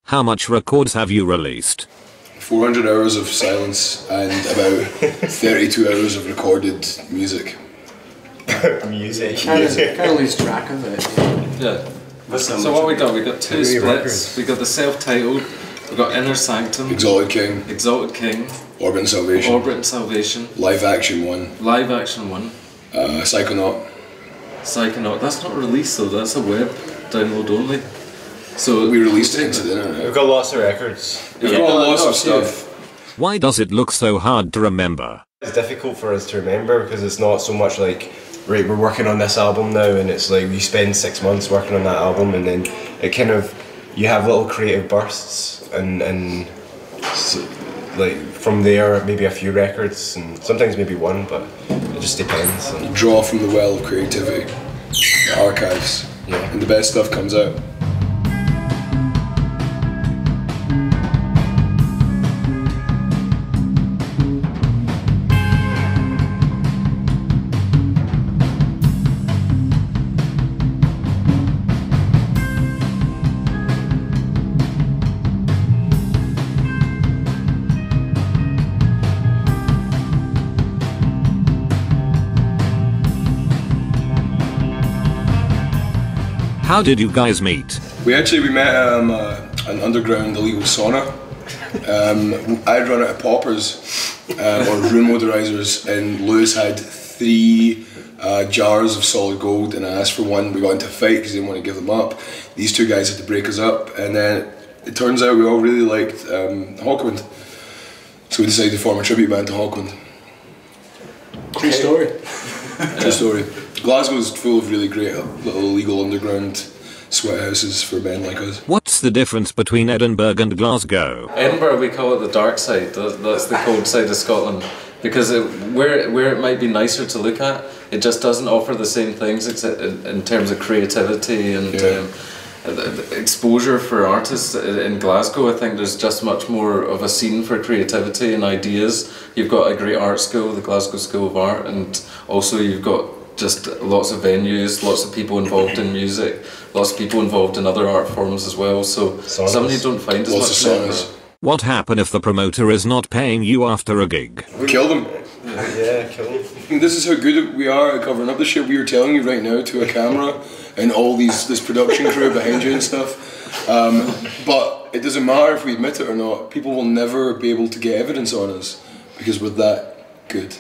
How much records have you released? 400 hours of silence and about 32 hours of recorded music. Music. Kind of lose track of it. Yeah. So what we got? We got two splits. We got the self-titled. We got Inner Sanctum. Exalted King. Exalted King. Orbit and Salvation. Orbit and Salvation. Live Action 1. Live Action 1. Psychonaut. Psychonaut. That's not released though. That's a web download only. So we released it into the internet. We've got lots of records. We've got lots of stuff. Why does it look so hard to remember? It's difficult for us to remember because it's not so much like, right, we're working on this album now, and it's like we spend 6 months working on that album, and then it kind of, you have little creative bursts, and so, like from there maybe a few records, and sometimes maybe one, but it just depends. You draw from the well of creativity, the archives, and the best stuff comes out. How did you guys meet? We met an underground illegal sauna. I'd run out of poppers or room odorizers, and Lewis had 3 jars of solid gold, and I asked for one. We got into a fight because he didn't want to give them up. These 2 guys had to break us up, and then it turns out we all really liked Hawkwind, so we decided to form a tribute band to Hawkwind. True story. True story. Glasgow's full of really great little illegal underground sweat houses for men like us. What's the difference between Edinburgh and Glasgow? Edinburgh, we call it the dark side. That's the cold side of Scotland, because where it might be nicer to look at, it just doesn't offer the same things in terms of creativity and exposure for artists. In Glasgow, I think there's just much more of a scene for creativity and ideas. You've got a great art school, the Glasgow School of Art, and also you've got just lots of venues, lots of people involved in music, lots of people involved in other art forms as well, so something you don't find as much in Edinburgh. What happens if the promoter is not paying you after a gig? Kill them. Yeah, kill them. This is how good we are at covering up the shit we are telling you right now to a camera and all this production crew behind you and stuff. But it doesn't matter if we admit it or not. People will never be able to get evidence on us because we're that good.